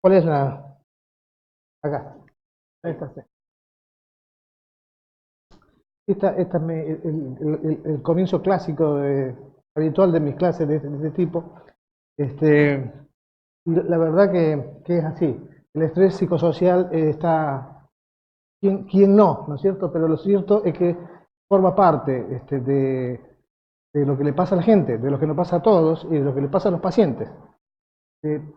¿Cuál es la? Acá. Esta, sí. Esta el comienzo clásico habitual de mis clases de este tipo. Este, la verdad que es así. El estrés psicosocial está. ¿Quién no? ¿No es cierto? Pero lo cierto es que forma parte de lo que le pasa a la gente, de lo que nos pasa a todos y de lo que le pasa a los pacientes.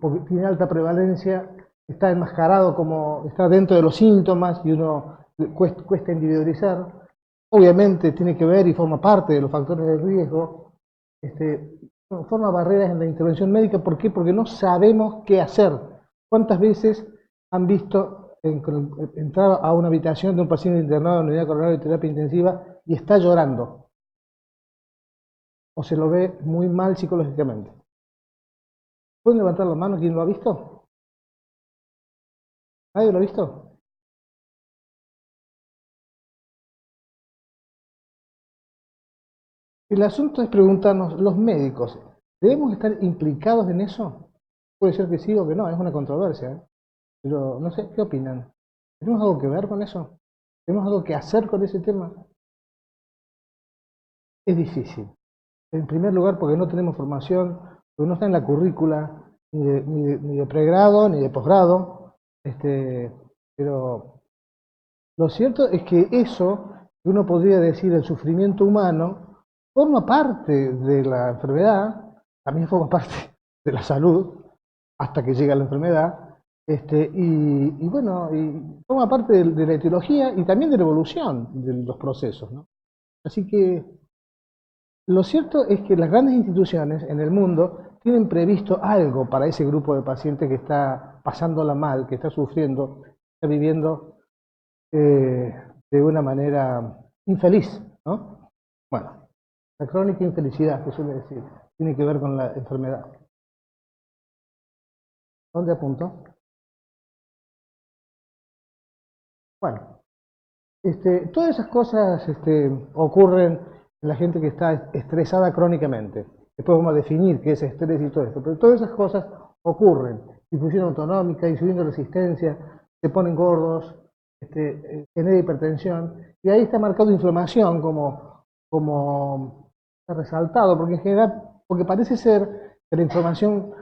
Porque tiene alta prevalencia, está enmascarado como está dentro de los síntomas y uno cuesta individualizar. Obviamente tiene que ver y forma parte de los factores de riesgo, forma barreras en la intervención médica. ¿Por qué? Porque no sabemos qué hacer. ¿Cuántas veces han visto entrar a una habitación de un paciente internado en unidad coronaria de terapia intensiva y está llorando? O se lo ve muy mal psicológicamente. ¿Pueden levantar la mano quien lo ha visto? ¿Nadie lo ha visto? El asunto es preguntarnos, los médicos, ¿debemos estar implicados en eso? Puede ser que sí o que no, es una controversia, ¿eh? Pero no sé, ¿qué opinan? ¿Tenemos algo que ver con eso? ¿Tenemos algo que hacer con ese tema? Es difícil. En primer lugar, porque no tenemos formación, porque no está en la currícula, ni de pregrado, ni de posgrado. Pero lo cierto es que eso, que uno podría decir el sufrimiento humano, forma parte de la enfermedad, también forma parte de la salud, hasta que llega la enfermedad, y bueno, y forma parte de la etiología y también de la evolución de los procesos, ¿no? Así que lo cierto es que las grandes instituciones en el mundo tienen previsto algo para ese grupo de pacientes que está pasándola mal, que está sufriendo, está viviendo eh, de una manera infeliz, ¿no? Bueno, la crónica infelicidad, que suele decir, tiene que ver con la enfermedad. ¿Dónde apunto? Bueno, todas esas cosas ocurren en la gente que está estresada crónicamente. Después vamos a definir qué es estrés y todo esto, pero todas esas cosas ocurren. Difusión autonómica, insulina resistencia, se ponen gordos, genera hipertensión, y ahí está marcado inflamación como está resaltado, porque en general, porque parece ser que la inflamación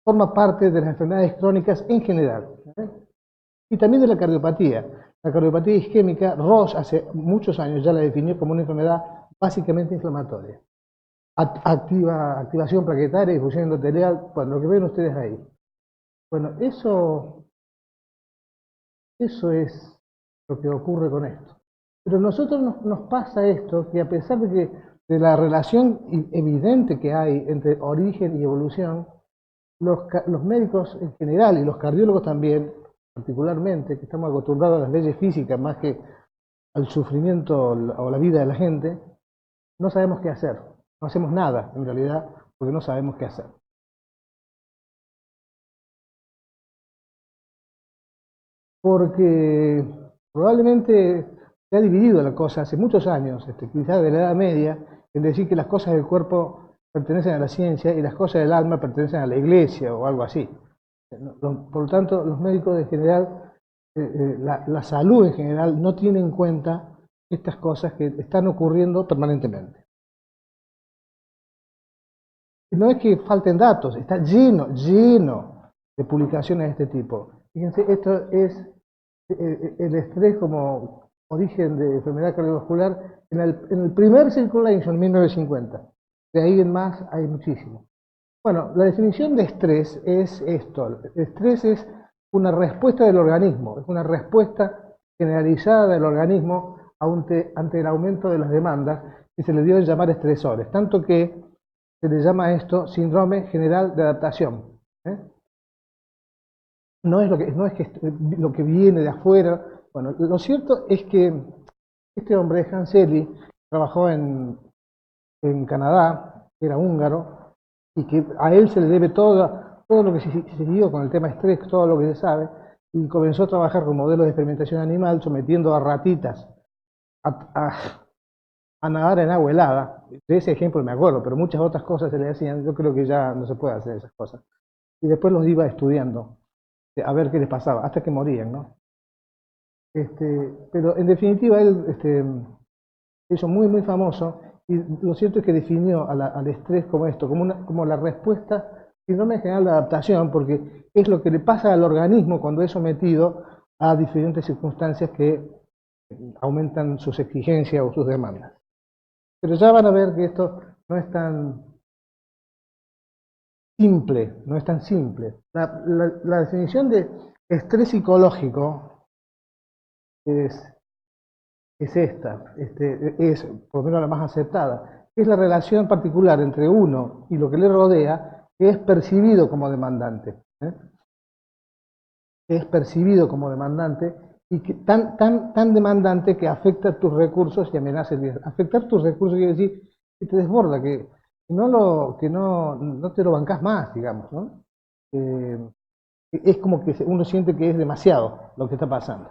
forma parte de las enfermedades crónicas en general, ¿eh? Y también de la cardiopatía. La cardiopatía isquémica, Ross hace muchos años ya la definió como una enfermedad básicamente inflamatoria. Activación plaquetaria, difusión endotelial, bueno, lo que ven ustedes ahí. Bueno, eso es lo que ocurre con esto. Pero a nosotros nos pasa esto, que a pesar de la relación evidente que hay entre origen y evolución, los médicos en general y los cardiólogos también, particularmente, que estamos acostumbrados a las leyes físicas más que al sufrimiento o la vida de la gente, no sabemos qué hacer. No hacemos nada, en realidad, porque no sabemos qué hacer. Porque probablemente se ha dividido la cosa hace muchos años, quizás de la Edad Media, en decir que las cosas del cuerpo pertenecen a la ciencia y las cosas del alma pertenecen a la iglesia o algo así. Por lo tanto, los médicos en general, la salud en general, no tiene en cuenta estas cosas que están ocurriendo permanentemente. No es que falten datos, está lleno de publicaciones de este tipo. Fíjense, esto es el estrés como origen de enfermedad cardiovascular en el primer Circulation, 1950. De ahí en más hay muchísimo. Bueno, la definición de estrés es esto. El estrés es una respuesta del organismo, es una respuesta generalizada del organismo ante el aumento de las demandas que se le dio en llamar estresores. Tanto que se le llama esto síndrome general de adaptación, ¿eh? No es que lo que viene de afuera. Bueno, lo cierto es que este hombre, Hans Selye, trabajó en Canadá, era húngaro, y que a él se le debe todo lo que se siguió con el tema estrés, todo lo que se sabe, y comenzó a trabajar con modelos de experimentación animal, sometiendo a ratitas a, a, a nadar en agua helada. De ese ejemplo me acuerdo, pero muchas otras cosas se le hacían. Yo creo que ya no se puede hacer esas cosas. Y después los iba estudiando. a ver qué les pasaba, hasta que morían, ¿no? Pero en definitiva él se hizo muy, muy famoso y lo cierto es que definió al estrés como esto, como la respuesta, síndrome general de adaptación, porque es lo que le pasa al organismo cuando es sometido a diferentes circunstancias que aumentan sus exigencias o sus demandas. Pero ya van a ver que esto no es tan simple, no es tan simple. La definición de estrés psicológico es esta, es por lo menos la más aceptada, es la relación particular entre uno y lo que le rodea que es percibido como demandante. Es percibido como demandante y que tan demandante que afecta tus recursos y amenaza el bien. Afectar tus recursos quiere decir que te desborda, que no te lo bancás más, digamos, ¿no? Es como que uno siente que es demasiado lo que está pasando.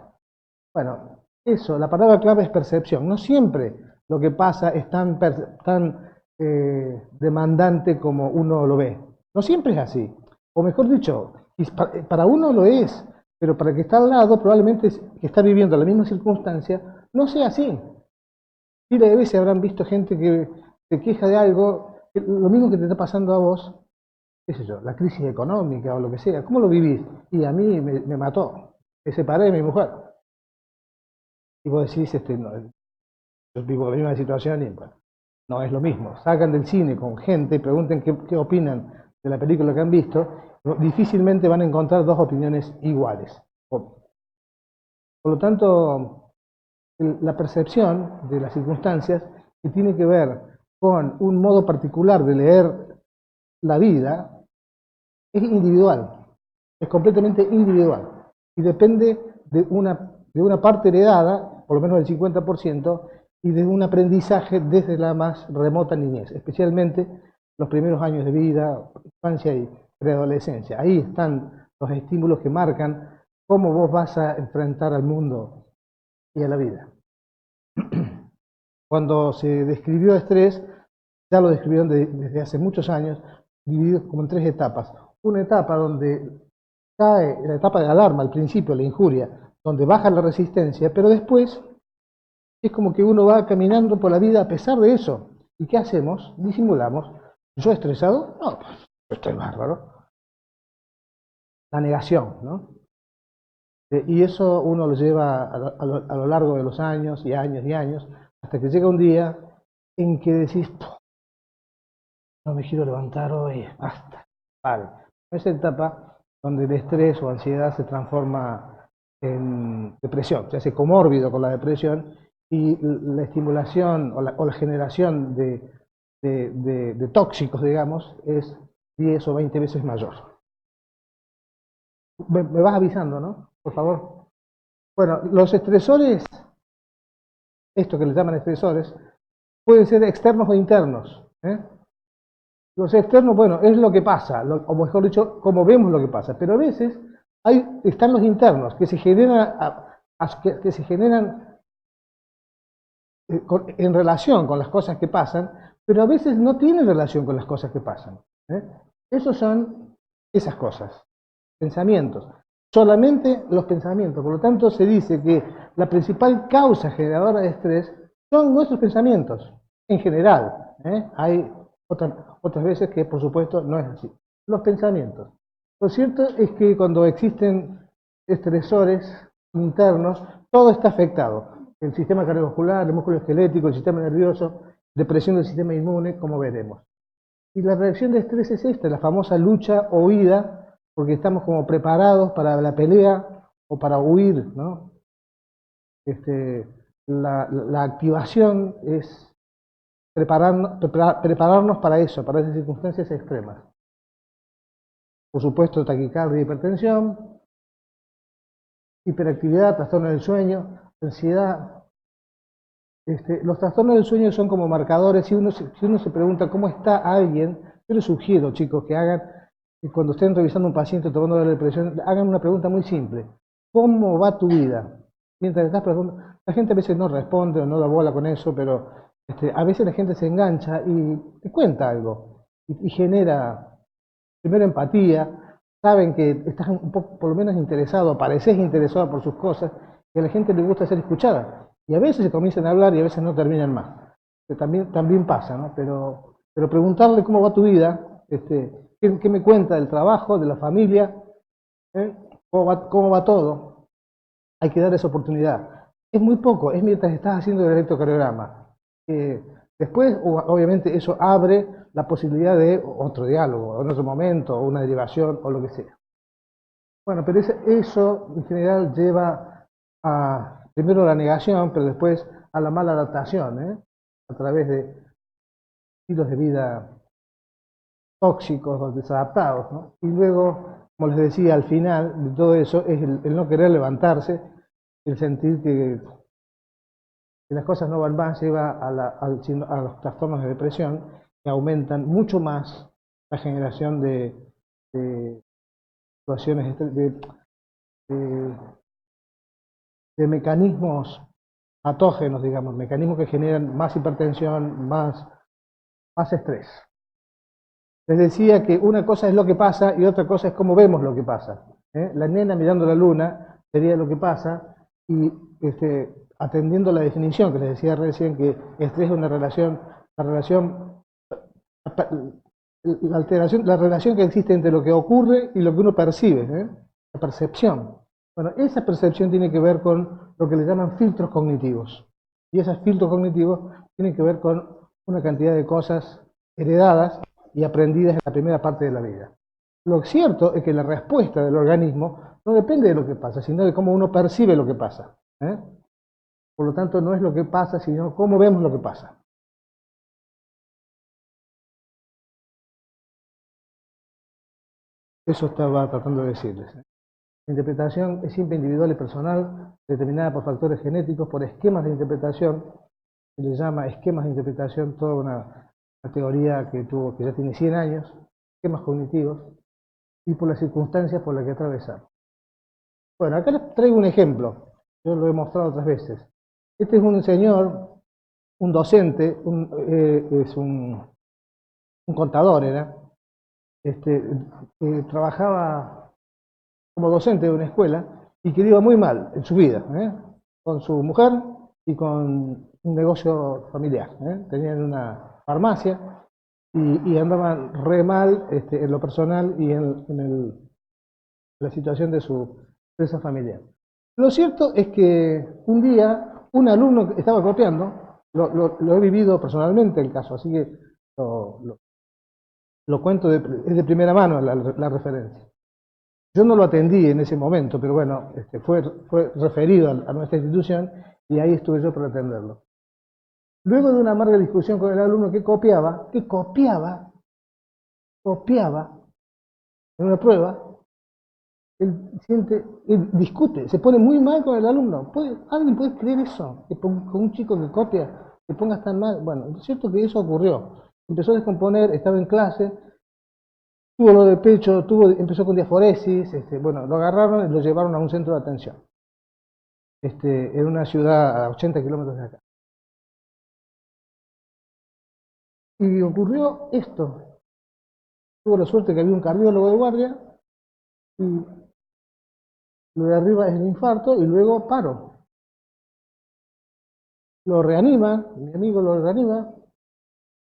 Bueno, eso, la palabra clave es percepción. No siempre lo que pasa es tan demandante como uno lo ve. No siempre es así. O mejor dicho, para uno lo es, pero para el que está al lado, probablemente que está viviendo la misma circunstancia, no sea así. Miles de veces habrán visto gente que se queja de algo, lo mismo que te está pasando a vos, qué sé yo, la crisis económica o lo que sea. ¿Cómo lo vivís? Y a mí me mató. Me separé de mi mujer. Y vos decís, no, yo vivo la misma situación y bueno, no es lo mismo. Sacan del cine con gente, pregunten qué opinan de la película que han visto, difícilmente van a encontrar dos opiniones iguales. Por lo tanto, la percepción de las circunstancias que tiene que ver con un modo particular de leer la vida es individual, es completamente individual y depende de una parte heredada, por lo menos del 50%, y de un aprendizaje desde la más remota niñez, especialmente los primeros años de vida, infancia y preadolescencia. Ahí están los estímulos que marcan cómo vos vas a enfrentar al mundo y a la vida. Cuando se describió estrés, ya lo describieron desde hace muchos años, dividido como en tres etapas. Una etapa donde cae, la etapa de alarma al principio, la injuria, donde baja la resistencia, pero después es como que uno va caminando por la vida a pesar de eso. ¿Y qué hacemos? Disimulamos. ¿Yo estresado? No, pues estoy bárbaro. La negación, ¿no? Y eso uno lo lleva a lo largo de los años y años y años, hasta que llega un día en que decís, no me quiero levantar hoy, basta, vale. Esa etapa donde el estrés o ansiedad se transforma en depresión, se hace comórbido con la depresión y la estimulación o la generación de tóxicos, digamos, es 10 o 20 veces mayor. Me vas avisando, ¿no? Por favor. Bueno, los estresores, esto que le llaman estresores, pueden ser externos o internos. Los externos, bueno, es lo que pasa, o mejor dicho, como vemos lo que pasa, pero a veces están los internos que se generan en relación con las cosas que pasan, pero a veces no tienen relación con las cosas que pasan. Esos son esas cosas, pensamientos. Solamente los pensamientos. Por lo tanto, se dice que la principal causa generadora de estrés son nuestros pensamientos, en general. Hay otras veces que, por supuesto, no es así. Los pensamientos. Lo cierto es que cuando existen estresores internos, todo está afectado. El sistema cardiovascular, el músculo esquelético, el sistema nervioso, depresión del sistema inmune, como veremos. Y la reacción de estrés es esta, la famosa lucha o huida, porque estamos como preparados para la pelea o para huir, ¿no? La activación es prepararnos para eso, para esas circunstancias extremas. Por supuesto, taquicardia, hipertensión, hiperactividad, trastorno del sueño, ansiedad. Los trastornos del sueño son como marcadores. Si uno se pregunta cómo está alguien, yo les sugiero, chicos, que hagan, cuando estén revisando a un paciente tomando la depresión, hagan una pregunta muy simple. ¿Cómo va tu vida? Mientras estás preguntando, la gente a veces no responde o no da bola con eso, pero a veces la gente se engancha y te cuenta algo y genera primero empatía, saben que estás un poco, por lo menos interesado, pareces interesado por sus cosas, que a la gente le gusta ser escuchada. Y a veces se comienzan a hablar y a veces no terminan más. Que también pasa, ¿no? Pero preguntarle cómo va tu vida, qué me cuenta del trabajo, de la familia, ¿eh? Cómo va todo. Hay que dar esa oportunidad. Es muy poco, es mientras estás haciendo el electrocardiograma. Después, obviamente, eso abre la posibilidad de otro diálogo, en otro momento, o una derivación, o lo que sea. Bueno, pero eso en general lleva a, primero a la negación, pero después a la mala adaptación, ¿eh? A través de estilos de vida tóxicos o desadaptados, ¿no? Y luego, como les decía, al final de todo eso es el no querer levantarse, el sentir que las cosas no van más, lleva a los trastornos de depresión que aumentan mucho más la generación de situaciones de, de mecanismos patógenos, digamos, mecanismos que generan más hipertensión, más estrés. Les decía que una cosa es lo que pasa y otra cosa es cómo vemos lo que pasa. La nena mirando la luna sería lo que pasa y atendiendo la definición que les decía recién, que estrés es una relación, la relación que existe entre lo que ocurre y lo que uno percibe, la percepción. Bueno, esa percepción tiene que ver con lo que le llaman filtros cognitivos. Y esos filtros cognitivos tienen que ver con una cantidad de cosas heredadas y aprendidas en la primera parte de la vida. Lo cierto es que la respuesta del organismo no depende de lo que pasa, sino de cómo uno percibe lo que pasa. Por lo tanto, no es lo que pasa, sino cómo vemos lo que pasa. Eso estaba tratando de decirles. La interpretación es siempre individual y personal, determinada por factores genéticos, por esquemas de interpretación, se le llama esquemas de interpretación, toda una teoría que ya tiene 100 años, esquemas cognitivos, y por las circunstancias por las que atravesamos. Bueno, acá les traigo un ejemplo, yo lo he mostrado otras veces. Este es un señor, un docente, es un contador era, trabajaba como docente de una escuela y que le iba muy mal en su vida, con su mujer y con un negocio familiar. Tenían una farmacia y andaban re mal en lo personal y en la situación de su empresa familiar. Lo cierto es que un día un alumno que estaba copiando, lo he vivido personalmente el caso, así que lo cuento, es de primera mano la referencia. Yo no lo atendí en ese momento, pero bueno, fue referido a nuestra institución y ahí estuve yo para atenderlo. Luego de una amarga discusión con el alumno que copiaba en una prueba, él discute, se pone muy mal con el alumno. ¿Alguien puede creer eso? Que con un chico que copia se pongas tan mal. Bueno, es cierto que eso ocurrió. Empezó a descomponer, estaba en clase, tuvo lo de pecho, empezó con diaforesis, bueno, lo agarraron y lo llevaron a un centro de atención. En una ciudad a 80 kilómetros de acá. Y ocurrió esto. Tuvo la suerte que había un cardiólogo de guardia y lo de arriba es el infarto y luego paro. Lo reanima, mi amigo lo reanima,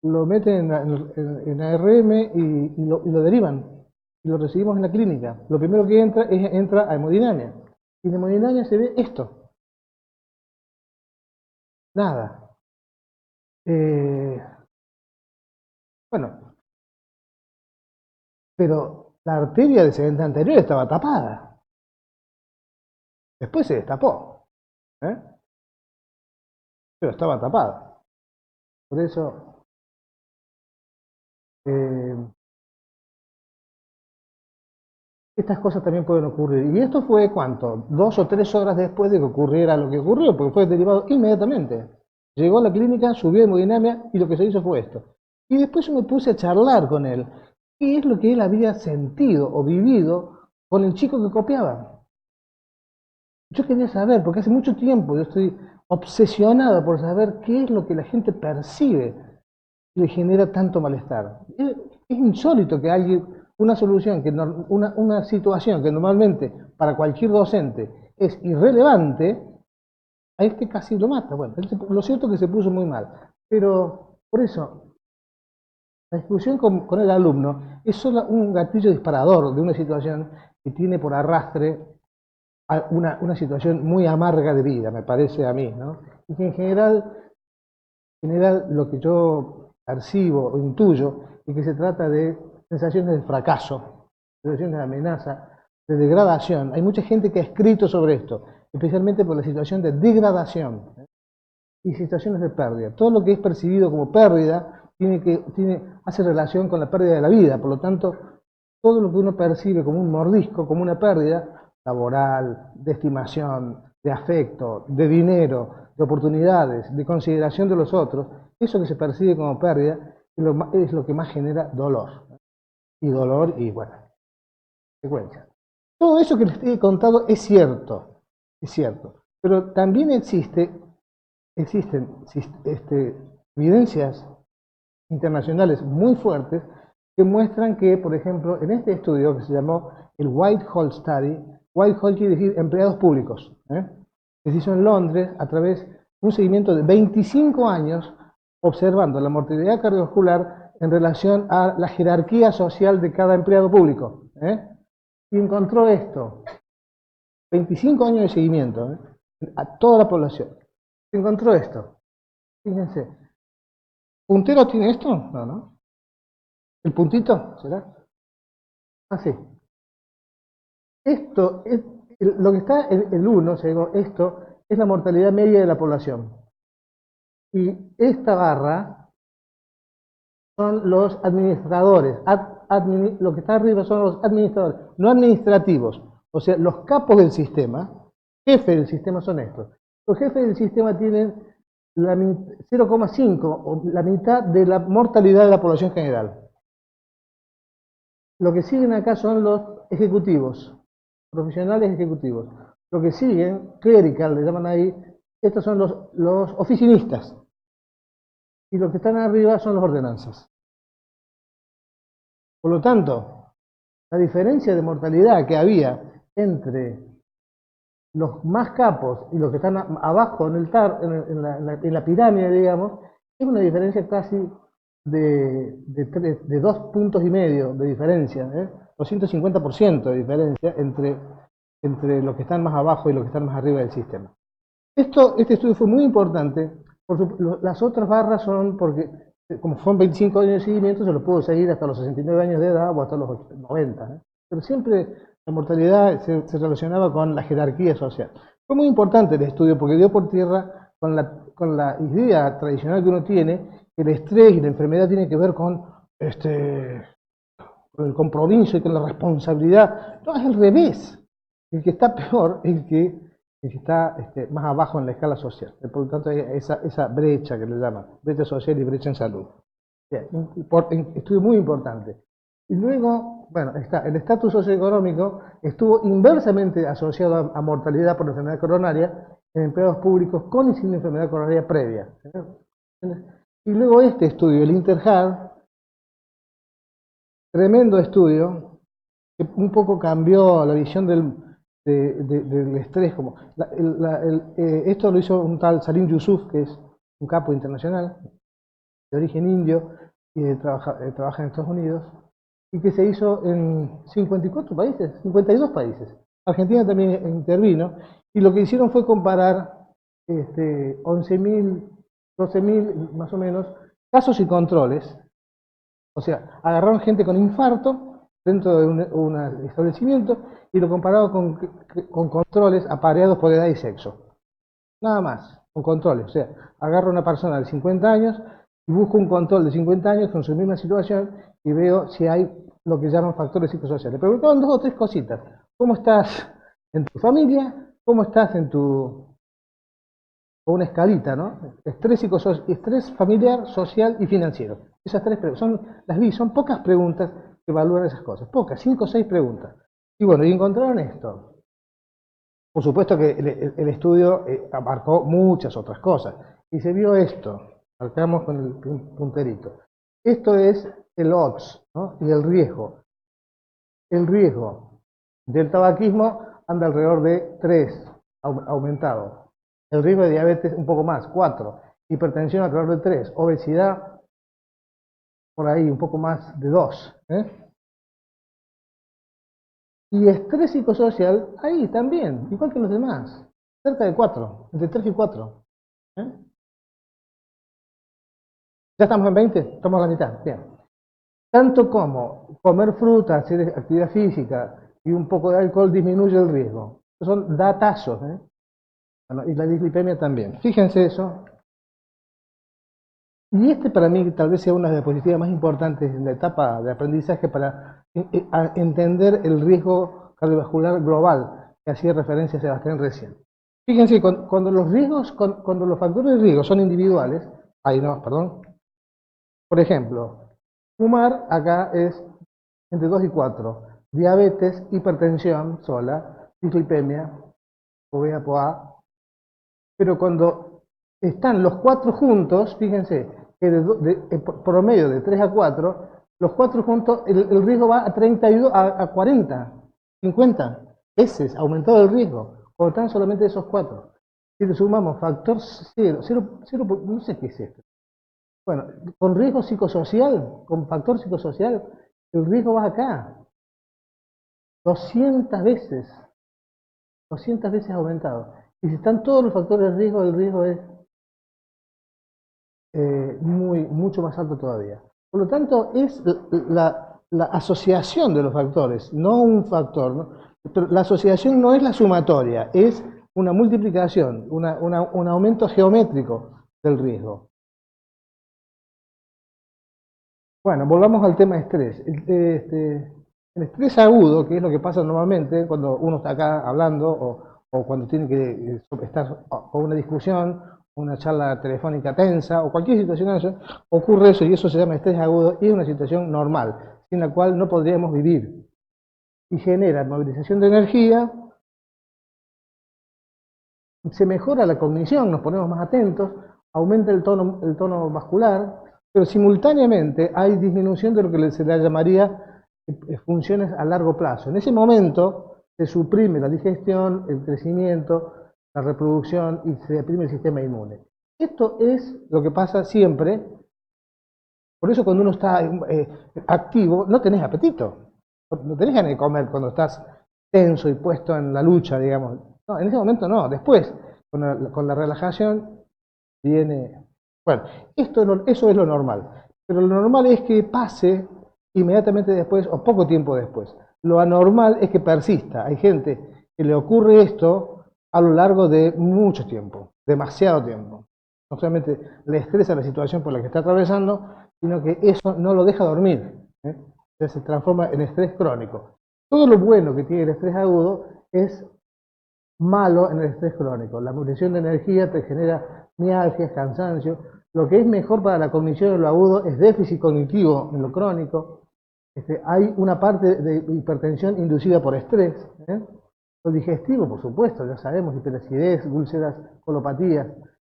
lo meten en ARM y lo derivan. Y lo recibimos en la clínica. Lo primero que entra a hemodinamia. Y en hemodinamia se ve esto. Nada. Bueno, pero la arteria del segmento anterior estaba tapada. Después se destapó. Pero estaba tapada. Por eso, estas cosas también pueden ocurrir. Y esto fue, ¿cuánto? 2 o 3 horas después de que ocurriera lo que ocurrió, porque fue derivado inmediatamente. Llegó a la clínica, subió hemodinamia y lo que se hizo fue esto. Y después yo me puse a charlar con él. ¿Qué es lo que él había sentido o vivido con el chico que copiaba? Yo quería saber, porque hace mucho tiempo yo estoy obsesionado por saber qué es lo que la gente percibe y le genera tanto malestar. Es insólito que una solución, una situación que normalmente para cualquier docente es irrelevante, a este casi lo mata. Bueno, lo cierto es que se puso muy mal, pero por eso la discusión con el alumno es solo un gatillo disparador de una situación que tiene por arrastre a una situación muy amarga de vida, me parece a mí, ¿no? Y que en general lo que yo percibo o intuyo es que se trata de sensaciones de fracaso, sensaciones de amenaza, de degradación. Hay mucha gente que ha escrito sobre esto, especialmente por la situación de degradación y situaciones de pérdida. Todo lo que es percibido como pérdida hace relación con la pérdida de la vida. Por lo tanto, todo lo que uno percibe como un mordisco, como una pérdida laboral, de estimación, de afecto, de dinero, de oportunidades, de consideración de los otros, eso que se percibe como pérdida es lo que más genera dolor. Y dolor y, bueno, consecuencias. Todo eso que les he contado es cierto, pero también existen evidencias internacionales muy fuertes que muestran que, por ejemplo, en este estudio que se llamó el Whitehall Study, Whitehall quiere decir empleados públicos, que se hizo en Londres a través de un seguimiento de 25 años observando la mortalidad cardiovascular en relación a la jerarquía social de cada empleado público. Y encontró esto, 25 años de seguimiento a toda la población. Se encontró esto. Fíjense. ¿Puntero tiene esto? No, ¿no? ¿El puntito? ¿Será? Ah, sí. Esto es, lo que está en el 1, esto es la mortalidad media de la población. Y esta barra son los administradores. Lo que está arriba son los administradores, no administrativos. O sea, los capos del sistema, jefes del sistema son estos. Los jefes del sistema tienen 0,5 o la mitad de la mortalidad de la población general. Lo que siguen acá son los ejecutivos, profesionales ejecutivos. Lo que siguen, clerical, le llaman ahí, estos son los oficinistas. Y los que están arriba son los ordenanzas. Por lo tanto, la diferencia de mortalidad que había entre los más capos y los que están abajo en la pirámide, digamos, es una diferencia casi de 2,5 puntos de diferencia, 250% de diferencia entre los que están más abajo y los que están más arriba del sistema. Este estudio fue muy importante, las otras barras son porque, como son 25 años de seguimiento, se los puedo seguir hasta los 69 años de edad o hasta los 90, pero siempre la mortalidad se relacionaba con la jerarquía social. Fue muy importante el estudio porque dio por tierra con la idea tradicional que uno tiene, que el estrés y la enfermedad tienen que ver con el compromiso y con la responsabilidad. No, es al revés. El que está peor es el que está más abajo en la escala social. Por lo tanto, hay esa brecha que le llaman, brecha social y brecha en salud. Bien, estudio muy importante. Y luego, bueno, el estatus socioeconómico estuvo inversamente asociado a mortalidad por enfermedad coronaria en empleados públicos con y sin enfermedad coronaria previa. Y luego este estudio, el INTERHAD, tremendo estudio, que un poco cambió la visión del estrés. Esto lo hizo un tal Salim Yusuf, que es un capo internacional, de origen indio, y trabaja en Estados Unidos, y que se hizo en 54 países, 52 países. Argentina también intervino, y lo que hicieron fue comparar 11.000, 12.000 más o menos, casos y controles. O sea, agarraron gente con infarto dentro de un establecimiento y lo compararon con controles apareados por edad y sexo. Nada más, con controles. O sea, agarro a una persona de 50 años y busco un control de 50 años con su misma situación y veo si hay lo que llaman factores psicosociales. Le preguntaban 2 o 3 cositas. ¿Cómo estás en tu familia? ¿Cómo estás o una escalita, ¿no? Estrés familiar, social y financiero. Esas 3 preguntas, son pocas preguntas que evalúan esas cosas. Pocas, 5 o 6 preguntas. Y bueno, y encontraron esto. Por supuesto que el estudio abarcó muchas otras cosas. Y se vio esto. Marcamos con el punterito. Esto es el odds, ¿no? Y el riesgo. El riesgo del tabaquismo anda alrededor de 3 aumentado. El riesgo de diabetes un poco más, 4. Hipertensión alrededor de 3. Obesidad por ahí un poco más de 2. Y estrés psicosocial ahí también, igual que los demás. Cerca de 4, entre 3 y 4. ¿Ya estamos en 20? Estamos a la mitad. Bien. Tanto como comer fruta, hacer actividad física y un poco de alcohol disminuye el riesgo. Son datazos. Bueno, y la dislipemia también. Fíjense eso. Y este para mí tal vez sea una de las diapositivas más importantes en la etapa de aprendizaje para entender el riesgo cardiovascular global que hacía referencia a Sebastián recién. Fíjense, cuando los factores de riesgo son individuales, por ejemplo, fumar acá es entre 2 y 4, diabetes, hipertensión sola, dislipemia, OBA, pero cuando están los 4 juntos, fíjense, que promedio de 3 a 4, los 4 juntos, el riesgo va a 32, a 40, 50 veces aumentado el riesgo, por tan solamente esos 4. Si le sumamos factor 0, no sé qué es esto. Bueno, con riesgo psicosocial, con factor psicosocial, el riesgo va acá. 200 veces aumentado. Y si están todos los factores de riesgo, el riesgo es mucho más alto todavía. Por lo tanto, es la asociación de los factores, no un factor, ¿no? Pero la asociación no es la sumatoria, es una multiplicación, un aumento geométrico del riesgo. Bueno, volvamos al tema estrés. El estrés agudo, que es lo que pasa normalmente cuando uno está acá hablando o cuando tiene que estar con una discusión, una charla telefónica tensa o cualquier situación así, ocurre eso y eso se llama estrés agudo y es una situación normal, sin la cual no podríamos vivir. Y genera movilización de energía, se mejora la cognición, nos ponemos más atentos, aumenta el tono vascular, pero simultáneamente hay disminución de lo que se le llamaría funciones a largo plazo. En ese momento se suprime la digestión, el crecimiento, la reproducción y se deprime el sistema inmune. Esto es lo que pasa siempre. Por eso cuando uno está activo no tenés apetito, no tenés ganas de comer cuando estás tenso y puesto en la lucha, digamos. No, en ese momento no, después, con la relajación viene... Bueno, eso es lo normal, pero lo normal es que pase inmediatamente después o poco tiempo después. Lo anormal es que persista. Hay gente que le ocurre esto a lo largo de mucho tiempo, demasiado tiempo. No solamente le estresa la situación por la que está atravesando, sino que eso no lo deja dormir. Entonces se transforma en estrés crónico. Todo lo bueno que tiene el estrés agudo es malo en el estrés crónico. La movilización de energía te genera mialgias, cansancio. Lo que es mejor para la cognición en lo agudo es déficit cognitivo en lo crónico. Hay una parte de hipertensión inducida por estrés. Lo digestivo, por supuesto, ya sabemos, hiperacidez, úlceras, colopatías.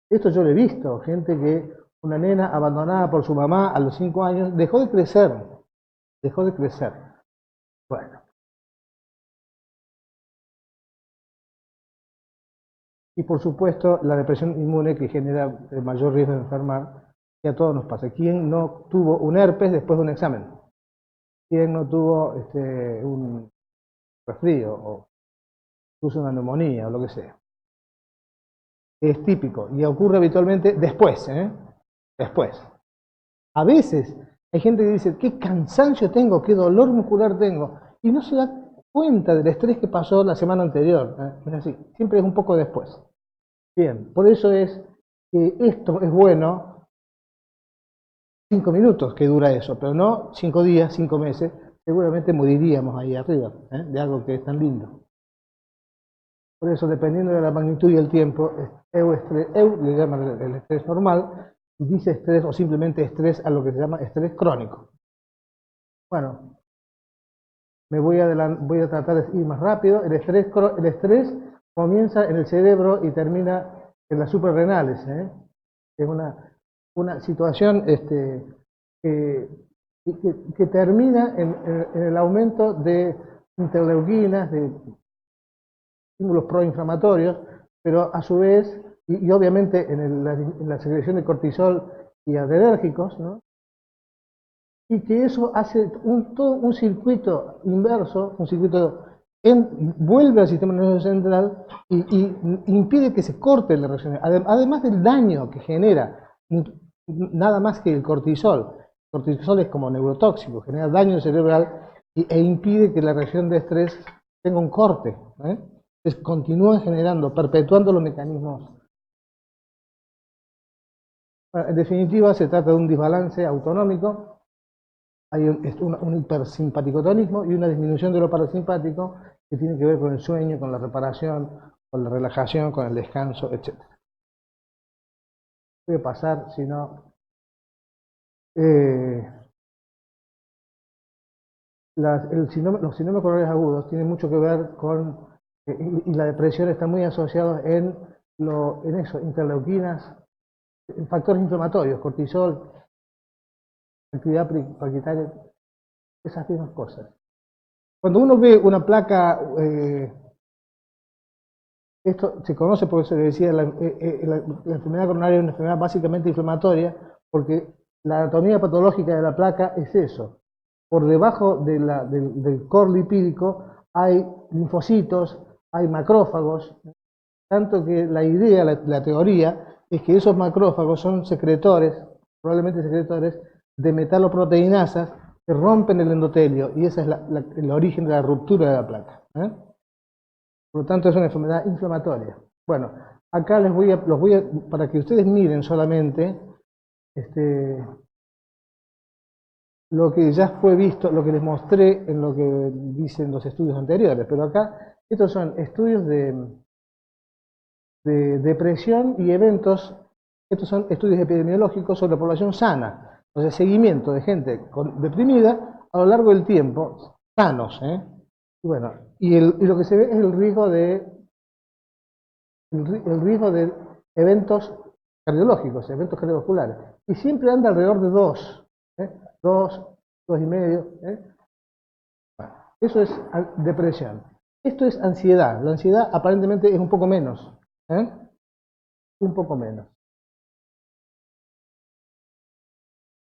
Esto yo lo he visto, gente que una nena abandonada por su mamá a los 5 años dejó de crecer. Dejó de crecer. Bueno. Y por supuesto, la depresión inmune que genera el mayor riesgo de enfermar, que a todos nos pasa. ¿Quién no tuvo un herpes después de un examen? ¿Quién no tuvo un resfrío o tuvo una neumonía o lo que sea? Es típico y ocurre habitualmente después, después. A veces hay gente que dice, qué cansancio tengo, qué dolor muscular tengo, y no se da cuenta del estrés que pasó la semana anterior. Es así, siempre es un poco después. Bien, por eso es que esto es bueno 5 minutos que dura eso, pero no 5 días, 5 meses, seguramente moriríamos ahí arriba, de algo que es tan lindo. Por eso, dependiendo de la magnitud y el tiempo, le llaman el estrés normal, y dice estrés o simplemente estrés a lo que se llama estrés crónico. Bueno, voy a tratar de ir más rápido. El estrés comienza en el cerebro y termina en las suprarrenales. Es una situación que termina en el aumento de interleuquinas, de estímulos proinflamatorios, pero a su vez, y obviamente en la secreción de cortisol y adrenérgicos, ¿no? Y que eso hace todo un circuito inverso, un circuito vuelve al sistema nervioso central y impide que se corte la reacción. Además del daño que genera, nada más que el cortisol. El cortisol es como neurotóxico, genera daño cerebral e impide que la reacción de estrés tenga un corte. Entonces continúa generando, perpetuando los mecanismos. Bueno, en definitiva, se trata de un desbalance autonómico. Hay un hipersimpaticotonismo y una disminución de lo parasimpático que tiene que ver con el sueño, con la reparación, con la relajación, con el descanso, etc. Voy a pasar, si no... los síndromes coronarios agudos tienen mucho que ver con... y la depresión está muy asociada en eso, interleuquinas, factores inflamatorios, cortisol, actividad parasitaria, esas mismas cosas. Cuando uno ve una placa, esto se conoce porque se le decía la enfermedad coronaria es una enfermedad básicamente inflamatoria, porque la anatomía patológica de la placa es eso. Por debajo del core lipídico hay linfocitos, hay macrófagos, tanto que la idea, la teoría, es que esos macrófagos son secretores, probablemente secretores, de metaloproteinasas que rompen el endotelio, y ese es el origen de la ruptura de la placa. Por lo tanto, es una enfermedad inflamatoria. Bueno, acá para que ustedes miren solamente lo que ya fue visto, lo que les mostré en lo que dicen los estudios anteriores, pero acá estos son estudios de depresión y eventos, estos son estudios epidemiológicos sobre la población sana. O sea, seguimiento de gente deprimida a lo largo del tiempo, sanos. Y bueno, y lo que se ve es el riesgo de eventos cardiológicos, eventos cardiovasculares. Y siempre anda alrededor de 2, 2,5. Bueno, eso es depresión. Esto es ansiedad. La ansiedad aparentemente es un poco menos. Un poco menos.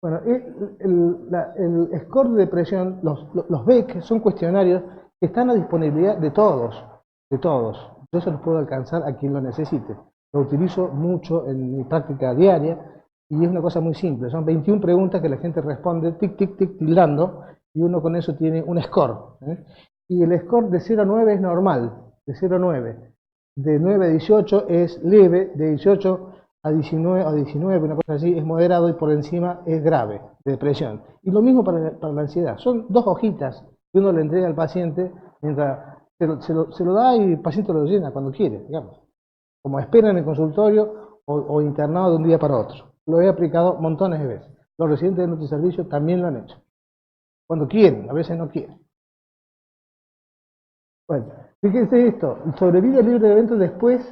Bueno, el score de depresión, los BEC son cuestionarios que están a disponibilidad de todos, Yo se los puedo alcanzar a quien lo necesite. Lo utilizo mucho en mi práctica diaria y es una cosa muy simple. Son 21 preguntas que la gente responde, tic, tic, tic, tildando, y uno con eso tiene un score. Y el score de 0 a 9 es normal, de 0 a 9. De 9 a 18 es leve, de 18 a 19, una cosa así, es moderado y por encima es grave, de depresión. Y lo mismo para la ansiedad. Son 2 hojitas que uno le entrega al paciente mientras se lo da y el paciente lo llena cuando quiere, digamos. Como espera en el consultorio o internado de un día para otro. Lo he aplicado montones de veces. Los residentes de nuestro servicio también lo han hecho. Cuando quieren, a veces no quieren. Bueno, fíjense esto, sobrevida libre de eventos después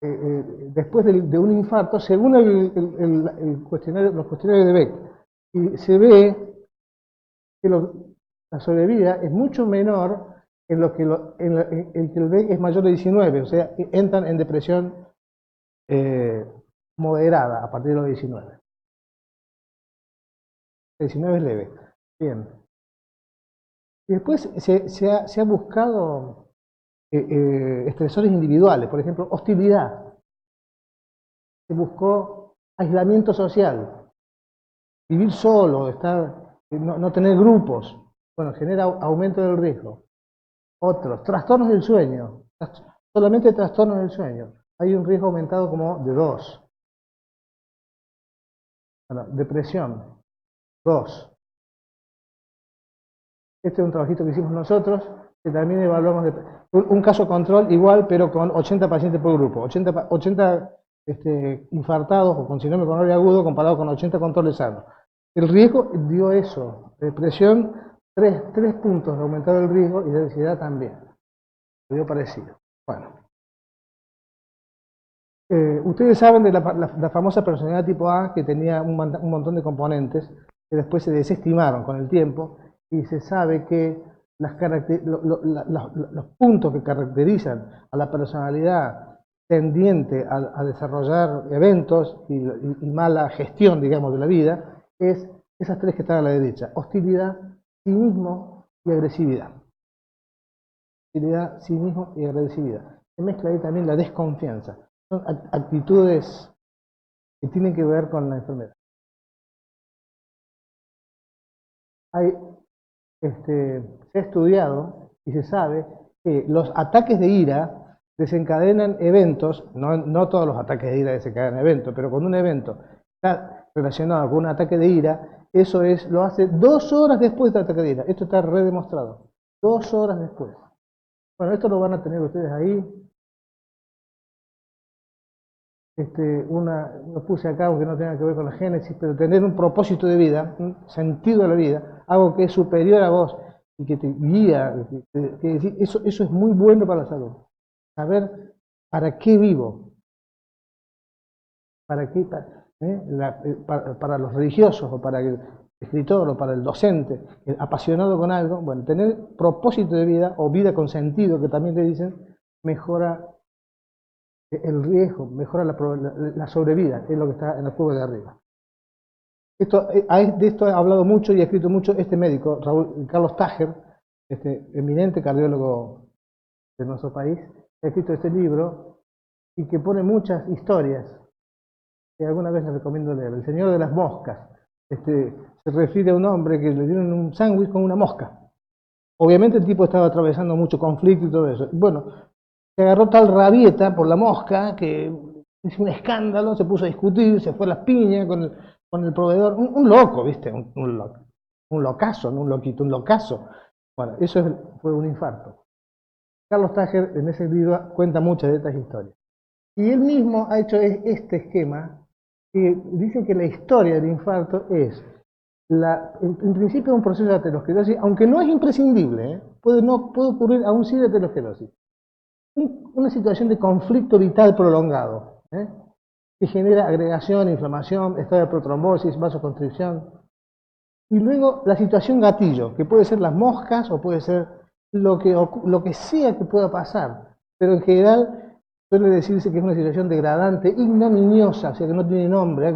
de un infarto, según los cuestionarios de Beck. Y se ve que la sobrevida es mucho menor en lo que el Beck es mayor de 19, o sea, entran en depresión moderada a partir de los 19. 19 es leve. Bien. Y después se ha buscado estresores individuales, por ejemplo, hostilidad. Se buscó aislamiento social, vivir solo, no tener grupos. Bueno, genera aumento del riesgo. Otros, trastornos del sueño, solamente trastornos del sueño. Hay un riesgo aumentado como de 2. Bueno, depresión, 2. Este es un trabajito que hicimos nosotros, que también evaluamos un caso control igual, pero con 80 pacientes por grupo. 80 infartados o con síndrome coronario agudo comparado con 80 controles sanos. El riesgo dio eso, depresión, 3 puntos de aumentar el riesgo y de ansiedad también. Dio parecido. Bueno. Ustedes saben de la famosa personalidad tipo A que tenía un montón de componentes que después se desestimaron con el tiempo y se sabe que los puntos que caracterizan a la personalidad tendiente a desarrollar eventos y mala gestión, digamos, de la vida, es esas tres que están a la derecha: hostilidad, cinismo y agresividad. Hostilidad, cinismo y agresividad. Se mezcla ahí también la desconfianza. Son actitudes que tienen que ver con la enfermedad. Se ha estudiado y se sabe que los ataques de ira desencadenan eventos, no todos los ataques de ira desencadenan eventos, pero cuando un evento está relacionado con un ataque de ira, eso lo hace 2 horas después del ataque de ira. Esto está redemostrado. 2 horas después. Bueno, esto lo van a tener ustedes ahí. Lo puse acá, aunque no tenga que ver con la génesis, pero tener un propósito de vida, un sentido de la vida, algo que es superior a vos y que te guía, eso es muy bueno para la salud. Saber para qué vivo, para qué, para los religiosos o para el escritor o para el docente, el apasionado con algo. Bueno, tener propósito de vida o vida con sentido, que también le dicen, mejora el riesgo, mejora la sobrevida, que es lo que está en la curva de arriba. De esto he hablado mucho y he escrito mucho este médico, Carlos Tajer, eminente cardiólogo de nuestro país. Ha escrito este libro y que pone muchas historias que alguna vez les recomiendo leer. El Señor de las Moscas. Se refiere a un hombre que le dieron un sándwich con una mosca. Obviamente el tipo estaba atravesando mucho conflicto y todo eso. Bueno, se agarró tal rabieta por la mosca que hizo un escándalo, se puso a discutir, se fue a las piñas con el proveedor. Un loco, ¿viste? Un locazo, no un loquito, un locazo. Bueno, eso fue un infarto. Carlos Tajer en ese libro cuenta muchas de estas historias. Y él mismo ha hecho este esquema que dice que la historia del infarto es, en principio, un proceso de aterosclerosis, aunque no es imprescindible, puede ocurrir aún sin aterosclerosis. Una situación de conflicto vital prolongado, que genera agregación, inflamación, estado de protrombosis, vasoconstricción. Y luego la situación gatillo, que puede ser las moscas o puede ser lo que sea que pueda pasar, pero en general suele decirse que es una situación degradante, ignominiosa, o sea que no tiene nombre,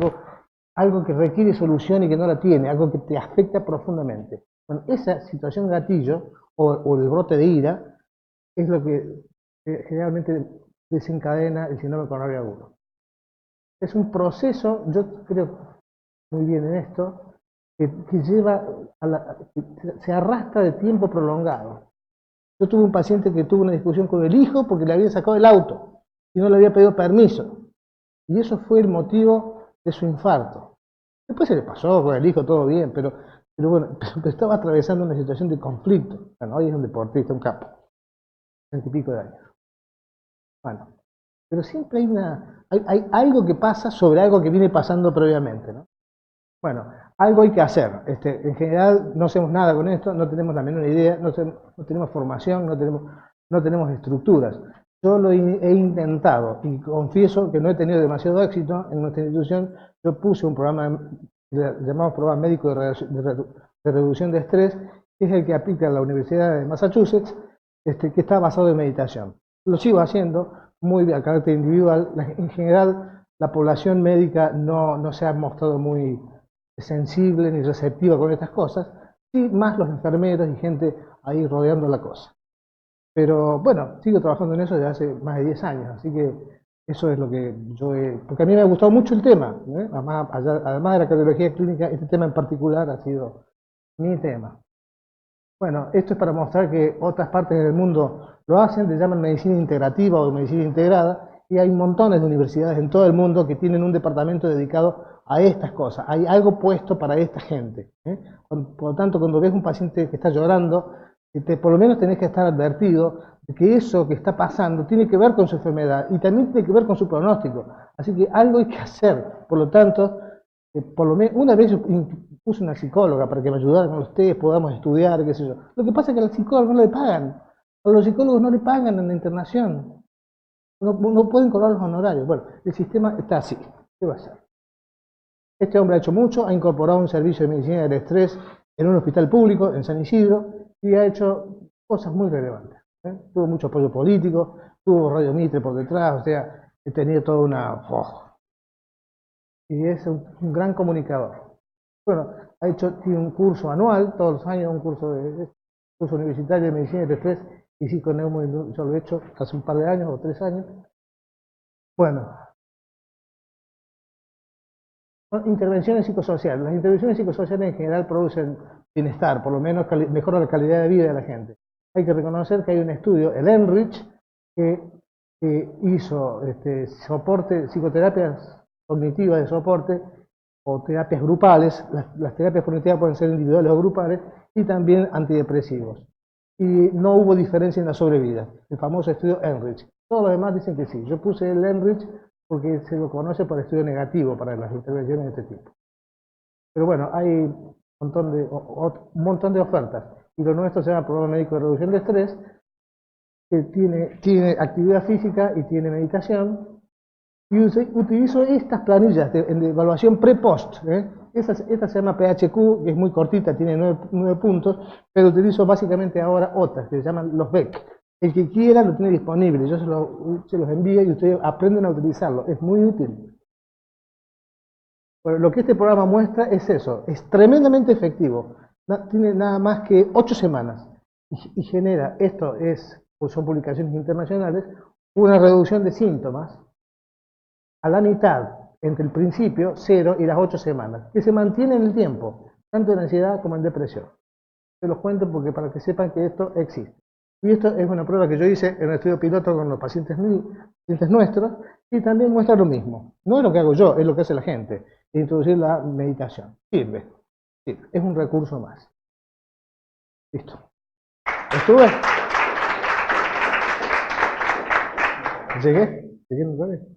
algo que requiere solución y que no la tiene, algo que te afecta profundamente. Bueno, esa situación gatillo o el brote de ira es lo que generalmente desencadena el síndrome coronario agudo. Es un proceso, yo creo muy bien en esto, que se arrastra de tiempo prolongado. Yo tuve un paciente que tuvo una discusión con el hijo porque le habían sacado el auto y no le había pedido permiso. Y eso fue el motivo de su infarto. Después se le pasó con el hijo, todo bien, pero bueno, pero estaba atravesando una situación de conflicto. Bueno, hoy es un deportista, un capo, 30 y pico de años. Bueno, pero siempre hay algo que pasa sobre algo que viene pasando previamente, ¿no? Bueno, algo hay que hacer. En general no hacemos nada con esto, no tenemos la menor idea, no tenemos formación, no tenemos estructuras. Yo lo he intentado y confieso que no he tenido demasiado éxito en nuestra institución. Yo puse un programa llamado Programa Médico de Reducción de Estrés, que es el que aplica la Universidad de Massachusetts, que está basado en meditación. Lo sigo haciendo muy a carácter individual. En general, la población médica no se ha mostrado muy sensible ni receptiva con estas cosas, sí más los enfermeros y gente ahí rodeando la cosa. Pero bueno, sigo trabajando en eso desde hace más de 10 años, así que eso es lo que porque a mí me ha gustado mucho el tema, además de la cardiología clínica, este tema en particular ha sido mi tema. Bueno, esto es para mostrar que otras partes del mundo lo hacen, le llaman medicina integrativa o medicina integrada, y hay montones de universidades en todo el mundo que tienen un departamento dedicado a estas cosas. Hay algo puesto para esta gente. Por lo tanto, cuando ves un paciente que está llorando, por lo menos tenés que estar advertido de que eso que está pasando tiene que ver con su enfermedad y también tiene que ver con su pronóstico. Así que algo hay que hacer. Por lo tanto, por lo menos una vez yo puse una psicóloga para que me ayudara con ustedes, podamos estudiar, qué sé yo. Lo que pasa es que a los psicólogos no le pagan. A los psicólogos no le pagan en la internación. No pueden cobrar los honorarios. Bueno, el sistema está así. ¿Qué va a hacer? Este hombre ha hecho mucho, ha incorporado un servicio de medicina del estrés en un hospital público en San Isidro y ha hecho cosas muy relevantes. Tuvo mucho apoyo político, tuvo Radio Mitre por detrás, o sea, he tenido toda una... y es un gran comunicador. Bueno, tiene un curso anual, todos los años, un curso universitario de medicina y estrés y psiconeumo, yo lo he hecho hace un par de años o 3 años. Bueno, intervenciones psicosociales. Las intervenciones psicosociales en general producen bienestar, por lo menos mejoran la calidad de vida de la gente. Hay que reconocer que hay un estudio, el Enrich, que hizo soporte, psicoterapias cognitivas de soporte o terapias grupales. Las terapias cognitivas pueden ser individuales o grupales, y también antidepresivos. Y no hubo diferencia en la sobrevida, el famoso estudio Enrich. Todos los demás dicen que sí. Yo puse el Enrich porque se lo conoce por estudio negativo para las intervenciones de este tipo. Pero bueno, hay un montón de ofertas. Y lo nuestro se llama Programa Médico de Reducción de Estrés, que tiene actividad física y tiene meditación. Y utilizo estas planillas de evaluación pre-post. Esta se llama PHQ, que es muy cortita, tiene 9 puntos, pero utilizo básicamente ahora otras, que se llaman los BEC. El que quiera lo tiene disponible, yo se los envío y ustedes aprenden a utilizarlo, es muy útil. Bueno, lo que este programa muestra es eso, es tremendamente efectivo, tiene nada más que 8 semanas y genera, pues son publicaciones internacionales, una reducción de síntomas a la mitad, entre el principio, 0 y las 8 semanas, que se mantiene en el tiempo, tanto en ansiedad como en depresión. Se los cuento porque para que sepan que esto existe. Y esto es una prueba que yo hice en el estudio piloto con los pacientes nuestros, y también muestra lo mismo. No es lo que hago yo, es lo que hace la gente. Introducir la meditación. Sirve. Es un recurso más. Listo. ¿Estuve? ¿Llegué? ¿Llegué?